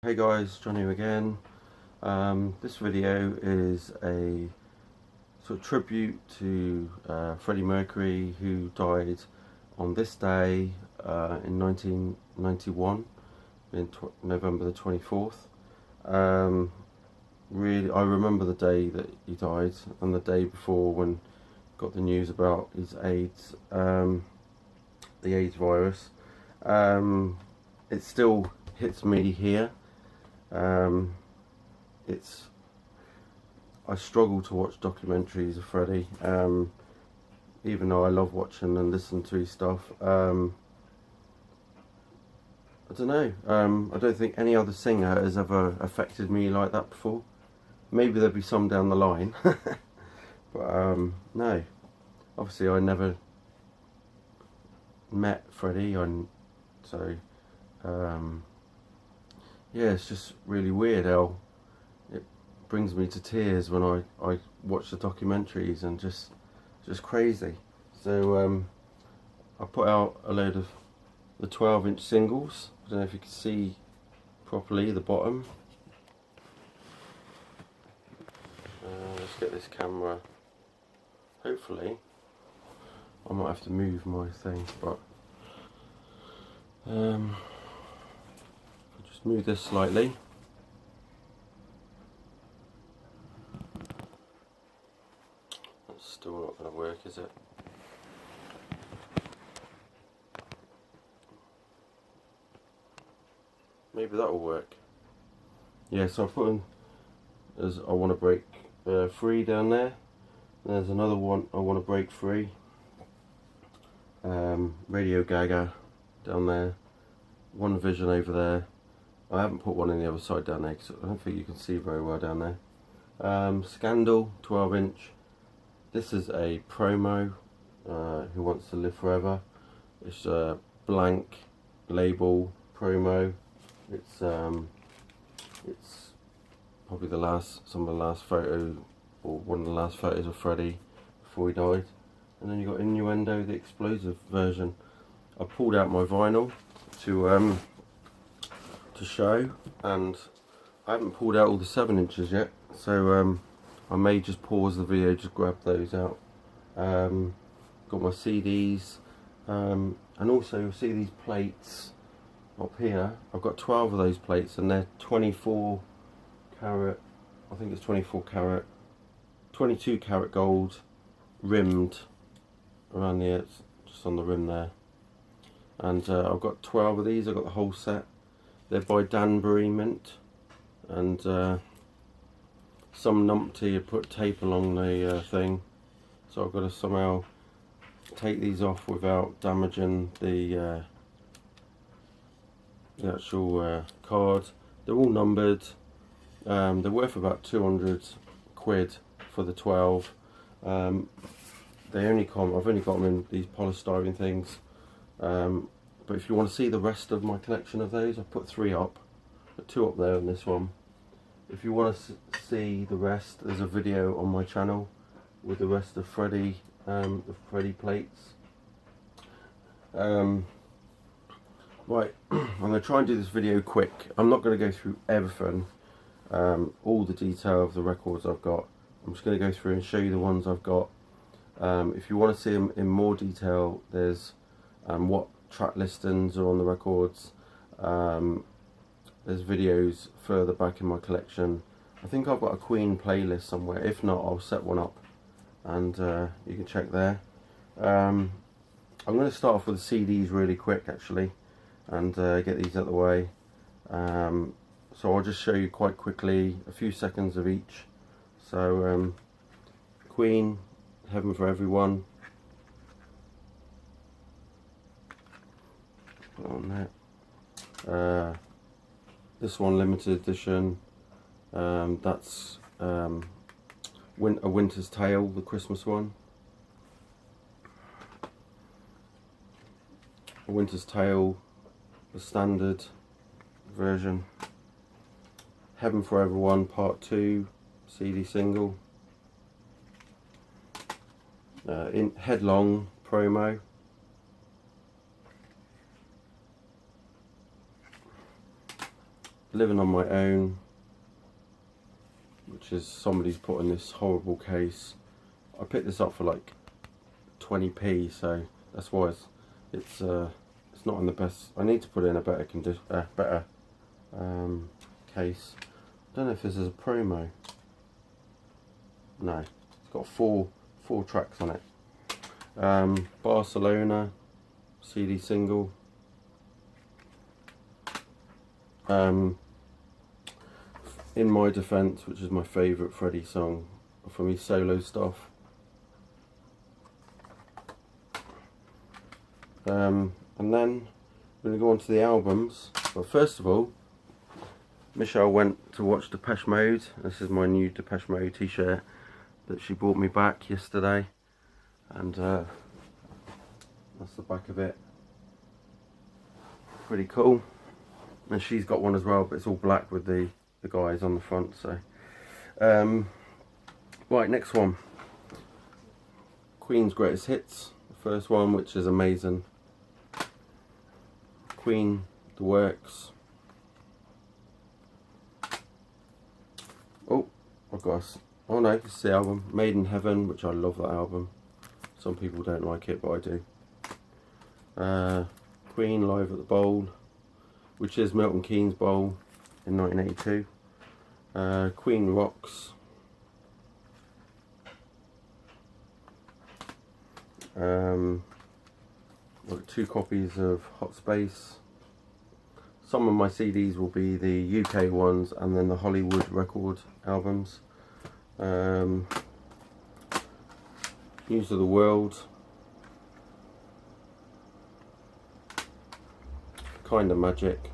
Hey guys, Johnny again. This video is a sort of tribute to Freddie Mercury, who died on this day in 1991, in November the 24th. Really, I remember the day that he died and the day before when got the news about his AIDS, the AIDS virus. It still hits me here. I struggle to watch documentaries of Freddie, even though I love watching and listening to his stuff. I don't know. I don't think any other singer has ever affected me like that before. Maybe there'll be some down the line, but no. Obviously, I never met Freddie, so yeah, it's just really weird how it brings me to tears when I watch the documentaries, and just crazy. So I put out a load of the 12-inch singles. I don't know if you can see properly the bottom. Let's get this camera. Hopefully, I might have to move my thing, but just move this slightly. That's still not going to work, is it? Maybe that'll work. Yeah, so I put in as I want to break free down there. There's another one I want to break free. Radio Gaga down there. One Vision over there. I haven't put one on the other side down there because I don't think you can see very well down there. Scandal 12-inch. This is a promo. Who Wants to Live Forever. It's a blank label promo. It's probably some of the last photo, or one of the last photos of Freddie before he died. And then you got Innuendo, the explosive version. I pulled out my vinyl to show, and I haven't pulled out all the 7-inches yet, so I may just pause the video, just grab those out. Got my CDs, and also you'll see these plates up here. I've got 12 of those plates, and they're 24 carat, I think it's 24 carat, 22 carat gold, rimmed around the edge, just on the rim there. And I've got 12 of these. I've got the whole set. They're by Danbury Mint, and some numpty had put tape along the thing, so I've got to somehow take these off without damaging the actual card. They're all numbered. They're worth about 200 quid for the 12. I've only got them in these polystyrene things. But if you want to see the rest of my collection of those, I've put 3 up, 2 up there on this one. If you want to see the rest, there's a video on my channel with the rest of Freddie, the Freddie plates. Right, I'm going to try and do this video quick. I'm not going to go through everything, all the detail of the records I've got. I'm just going to go through and show you the ones I've got. If you want to see them in more detail, there's what track listings are on the records. There's videos further back in my collection. I think I've got a Queen playlist somewhere. If not, I'll set one up, and you can check there. I'm going to start off with the CDs really quick, actually, and get these out of the way. So I'll just show you quite quickly a few seconds of each. So Queen, Heaven for Everyone. Put on that. This one, limited edition. That's A Winter's Tale, the Christmas one. A Winter's Tale, the standard version. Heaven for Everyone Part 2 CD single. In Headlong promo. Living on My Own, which is somebody's put in this horrible case. I picked this up for like 20p, so that's why it's not in the best. I need to put it in a better condition, better case. I don't know if this is a promo. No, it's got four tracks on it. Barcelona CD single. In My Defense, which is my favourite Freddie song from his solo stuff. And then we're going to go on to the albums. But first of all, Michelle went to watch Depeche Mode. This is my new Depeche Mode t-shirt that she brought me back yesterday. And that's the back of it. Pretty cool. And she's got one as well, but it's all black with the guys on the front. So right, next one, Queen's Greatest Hits, the first one, which is amazing. Queen, The Works. Oh, I've got oh no, this is the album Made in Heaven, which I love that album. Some people don't like it, but I do. Queen Live at the Bowl, which is Milton Keynes Bowl in 1982. Queen Rocks. I've got 2 copies of Hot Space. Some of my CDs will be the UK ones and then the Hollywood record albums. News of the World. Kinda Magic.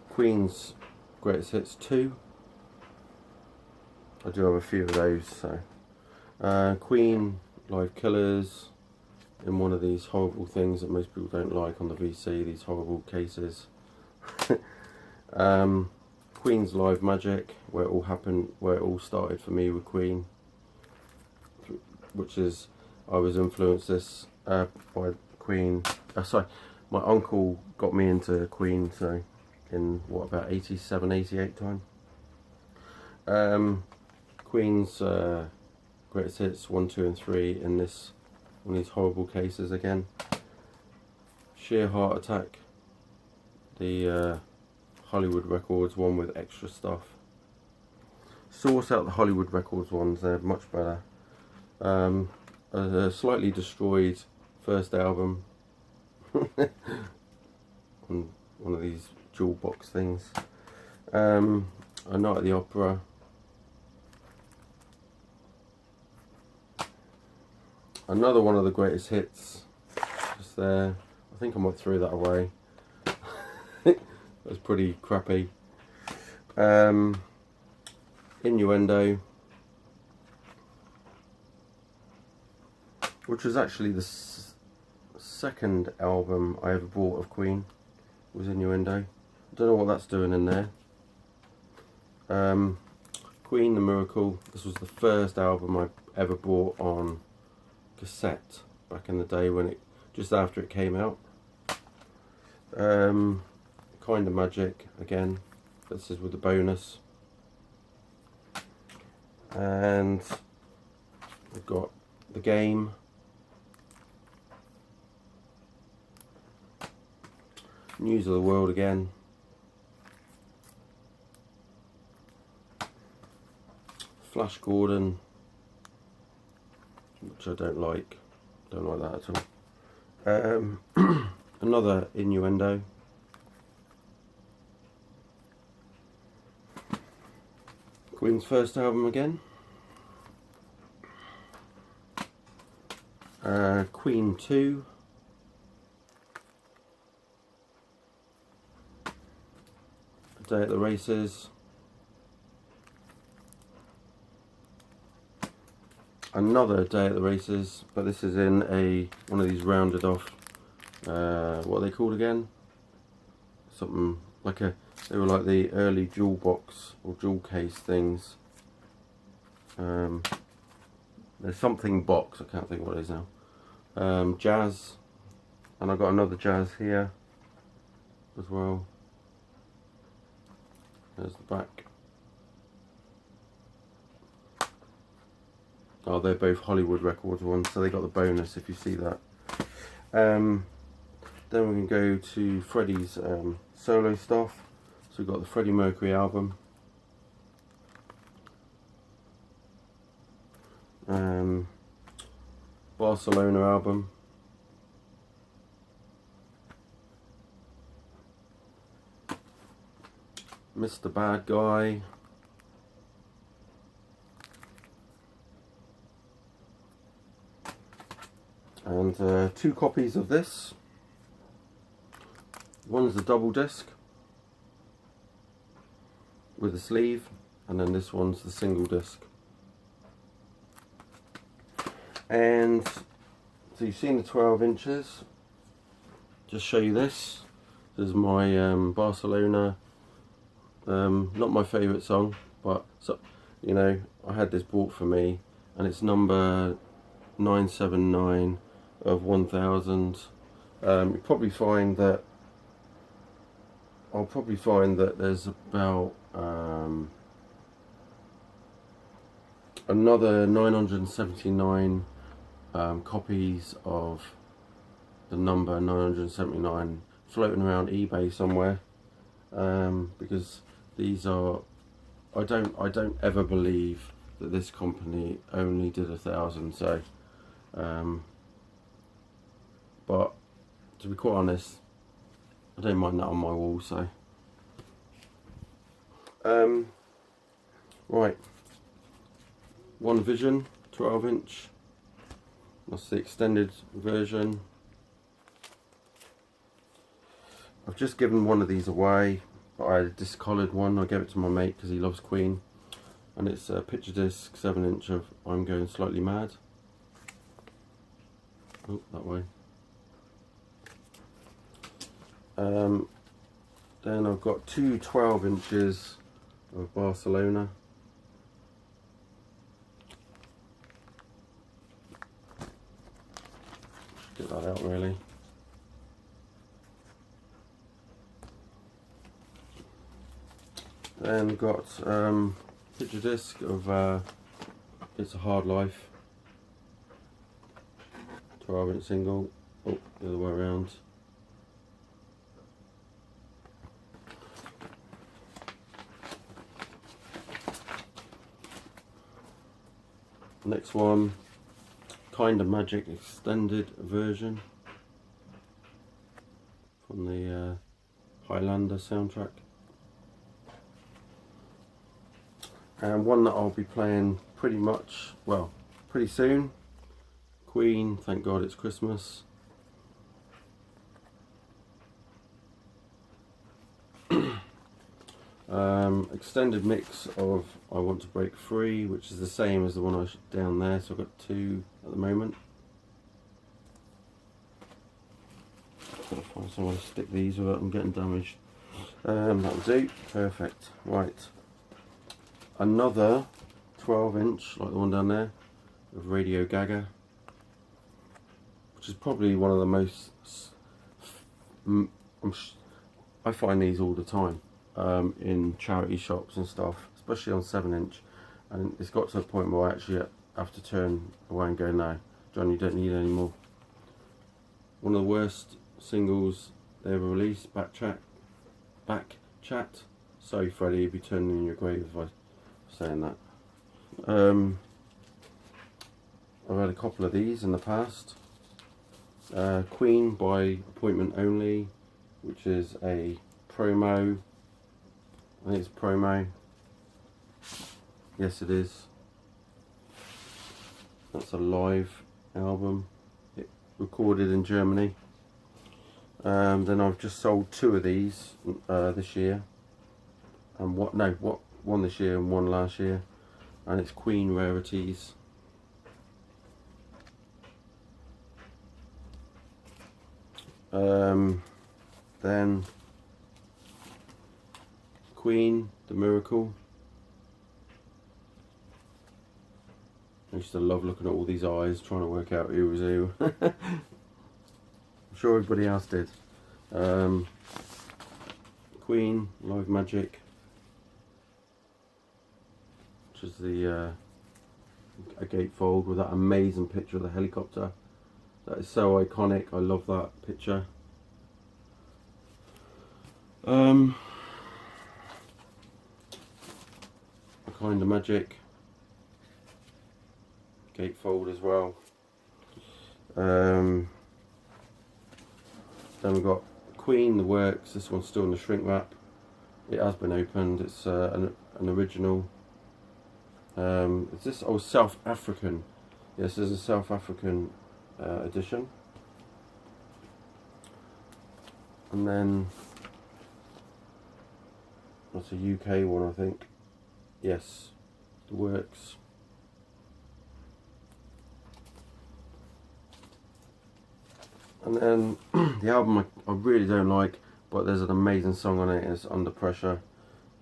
Queen's Greatest Hits 2. I do have a few of those. So Queen Live Killers, in one of these horrible things that most people don't like on the VC, these horrible cases. Queen's Live Magic, where it all happened, where it all started for me with Queen, which is, I was influenced this by Queen. Sorry, my uncle got me into Queen, so in what, about 87, 88 time. Queen's Greatest Hits 1, 2 and 3 in this, one of these horrible cases again. Sheer Heart Attack, the Hollywood Records one with extra stuff. Source out the Hollywood Records ones, they're much better. A slightly destroyed first album. On one of these jewel box things. A Night at the Opera. Another one of the greatest hits, just there. I think I might throw that away. That's pretty crappy. Innuendo, which was actually the second album I ever bought of Queen, was Innuendo. I don't know what that's doing in there. Queen, The Miracle. This was the first album I ever bought on cassette back in the day, when it, just after it came out. Kinda Magic again. This is with the bonus. And we've got The Game. News of the World again. Flash Gordon, which I don't like that at all. Another Innuendo. Queen's first album again. Queen 2. A Day at the Races. Another Day at the Races, but this is in one of these rounded off, what are they called again? Something like they were like the early jewel box or jewel case things. There's something box, I can't think what it is now. Jazz, And I've got another jazz here as well. There's the back. Oh, they're both Hollywood Records ones, so they got the bonus if you see that. Then we can go to Freddie's solo stuff. So we've got the Freddie Mercury album. Barcelona album. Mr. Bad Guy. And 2 copies of this. One's the double disc with a sleeve, and then this one's the single disc. And so you've seen the 12 inches. Just show you this. This is my Barcelona. Not my favourite song, but so, you know, I had this bought for me, and it's number 979 of 1000. You'll probably find that there's about another 979 copies of the number 979 floating around eBay somewhere, because these are, I don't ever believe that this company only did 1,000. So but to be quite honest, I don't mind that on my wall. So right, One Vision 12 inch, that's the extended version. I've just given one of these away, but I had a discoloured one. I gave it to my mate because he loves Queen, and it's a picture disc 7 inch of I'm Going Slightly Mad. Oh, that way. Then I've got 2 12 inches of Barcelona. Get that out really. Then got picture disc of It's a Hard Life, 12 inch single. Oh, the other way around. Next one, Kinda Magic extended version from the Highlander soundtrack. And one that I'll be playing pretty soon, Queen, Thank God It's Christmas. Extended mix of I Want to Break Free, which is the same as the one I down there, so I've got 2 at the moment. Gotta find somewhere to stick these without them getting damaged. That'll do, perfect. Right, another 12 inch like the one down there of Radio Gaga, which is probably one of the most, I find these all the time in charity shops and stuff, especially on 7 inch, and it's got to a point where I actually have to turn away and go, no John, you don't need any more. One of the worst singles they ever released, Back Chat. Sorry Freddie, you'd be turning in your grave if I was saying that. I've had a couple of these in the past. Queen by Appointment Only, which is a promo. I think it's promo. Yes, it is. That's a live album. It recorded in Germany. Then I've just sold 2 of these this year, and one this year and one last year, and it's Queen rarities. Then Queen, The Miracle. I used to love looking at all these eyes, trying to work out who was who. I'm sure everybody else did. Queen, livinyg, which is the a gatefold with that amazing picture of the helicopter. That is so iconic. I love that picture. A kind of magic gatefold as well. Then we've got Queen, the works. This one's still in the shrink wrap. It has been opened. It's an original. Is this? Oh, South African. Yes, there's a South African edition. And then that's a UK one, I think. Yes, the works. And then the album I really don't like, but there's an amazing song on it. It's Under Pressure,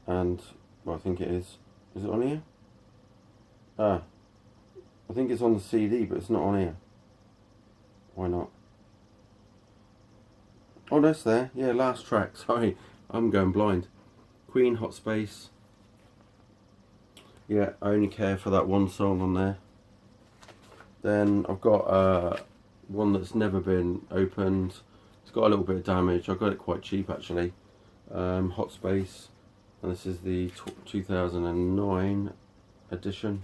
and well, I think it is. Is it on here? I think it's on the CD, but it's not on here. Why not? Oh, that's there. Yeah, last track. Sorry, I'm going blind. Queen, Hot Space. Yeah, I only care for that one song on there. Then I've got one that's never been opened. It's got a little bit of damage. I got it quite cheap actually. Hot Space, and this is the 2009 edition.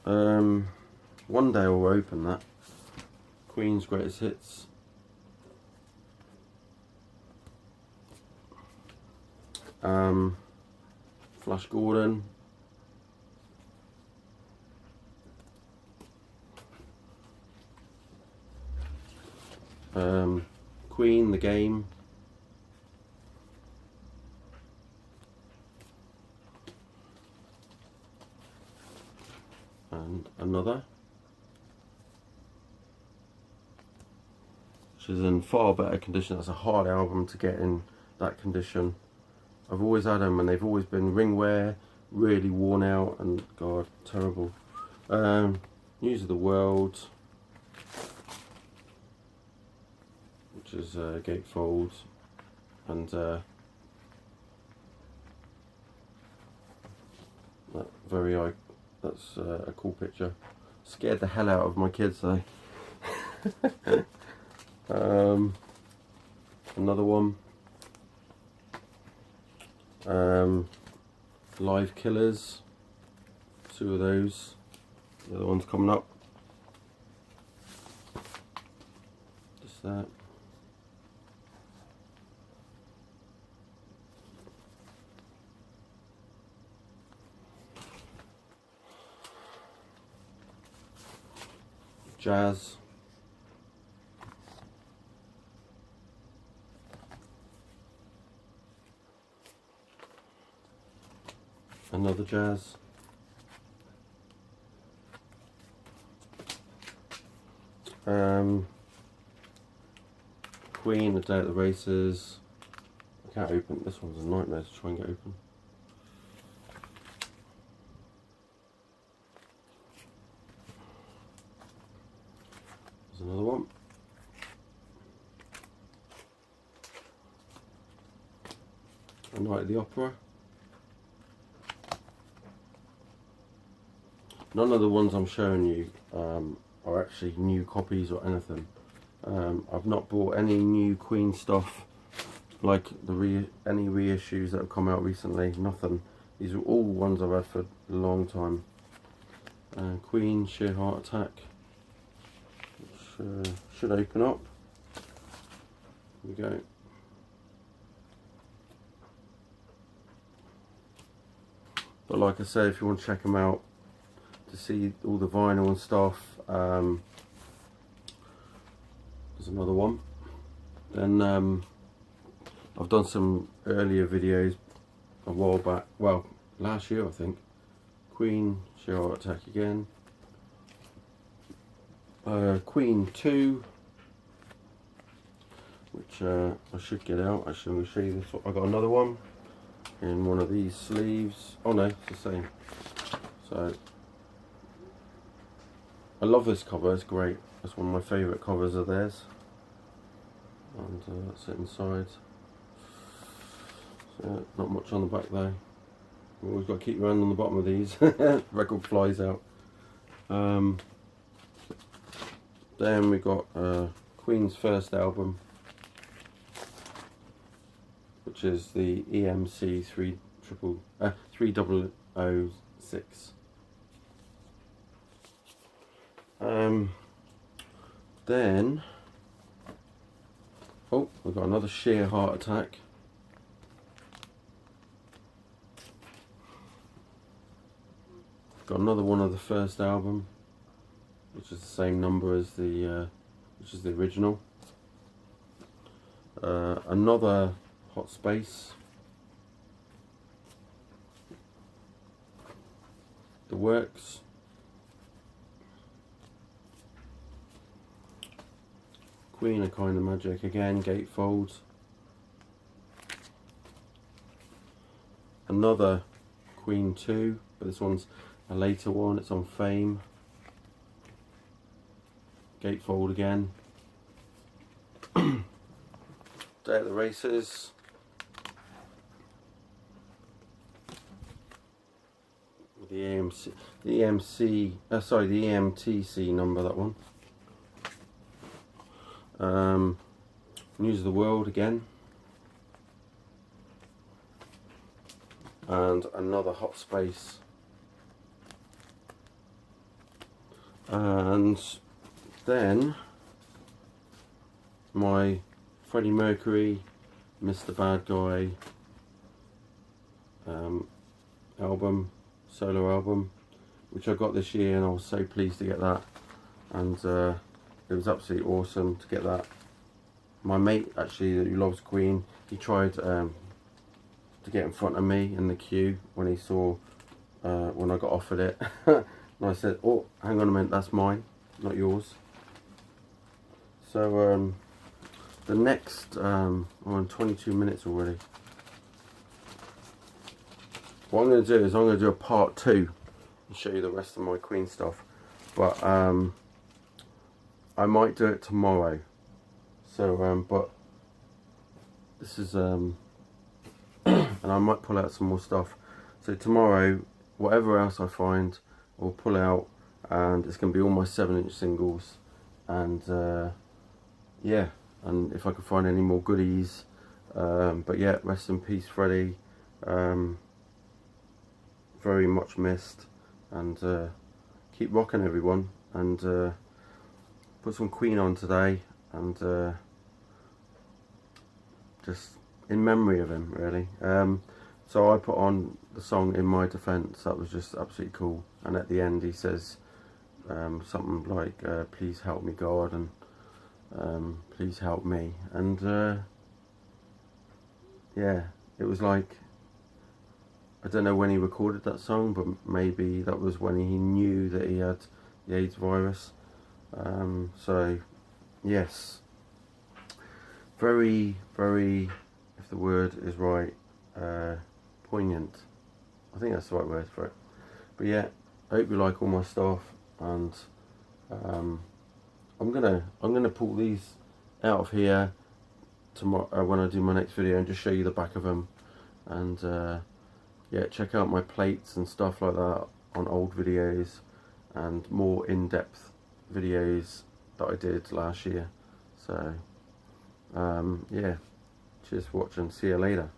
One day I'll open that. Queen's Greatest Hits. Flash Gordon. Queen, The Game. And Another, which is in far better condition. That's a hard album to get in that condition. I've always had them and they've always been ring wear, really worn out, and God, terrible. News of the World, which is gatefold, and that that's a cool picture. Scared the hell out of my kids though. Another one. Live Killers. 2 of those. The other one's coming up. Just that. Jazz. Another Jazz. Queen, A Day at the Races. I can't open. This one's a nightmare to try and get open. There's another one. A Night at the Opera. None of the ones I'm showing you are actually new copies or anything. I've not bought any new Queen stuff, like any reissues that have come out recently. Nothing. These are all ones I've had for a long time. Queen, Sheer Heart Attack, which should open up. Here we go. But like I say, if you want to check them out, to see all the vinyl and stuff, there's another one. Then I've done some earlier videos a while back, well, last year I think. Queen, Sheer Heart Attack again. Queen 2, which I should get out. Actually, I'm going to show you this. I got another one in one of these sleeves. Oh no, it's the same. So I love this cover, it's great. That's one of my favourite covers of theirs. And that's it inside. So, not much on the back though. You've always got to keep your hand on the bottom of these. Record flies out. Then we got Queen's first album, which is the EMC 3006. Then, oh, we've got another Sheer Heart Attack. Got another one of the first album, which is the same number as the which is the original. Another Hot Space. The Works. Queen, A Kind of Magic again, gatefolds. Another Queen 2, but this one's a later one, it's on Fame. Gatefold again. Day at the Races. The EMTC number, that one. News of the World again. And another Hot Space. And then my Freddie Mercury, Mr. Bad Guy album, solo album, which I got this year, and I was so pleased to get that. And it was absolutely awesome to get that. My mate, actually, who loves Queen, he tried to get in front of me in the queue when he saw when I got offered it. And I said, oh, hang on a minute, that's mine, not yours. So the next, I'm on 22 minutes already. What I'm going to do is I'm going to do a part 2 and show you the rest of my Queen stuff. But I might do it tomorrow. So, but this is, and I might pull out some more stuff. So tomorrow, whatever else I find, I'll pull out, and it's going to be all my 7-inch singles. And yeah, and if I can find any more goodies. But yeah, rest in peace, Freddie. Very much missed. And keep rocking, everyone. And put some Queen on today, and just in memory of him, really. So I put on the song In My Defence. That was just absolutely cool. And at the end he says something like, please help me God, and please help me. And yeah, it was like, I don't know when he recorded that song, but maybe that was when he knew that he had the AIDS virus. So yes, very, very, if the word is right, poignant. I think that's the right word for it. But yeah, I hope you like all my stuff, and I'm gonna pull these out of here tomorrow when I do my next video, and just show you the back of them. And yeah, check out my plates and stuff like that on old videos, and more in-depth videos that I did last year. So yeah, cheers for watching, see you later.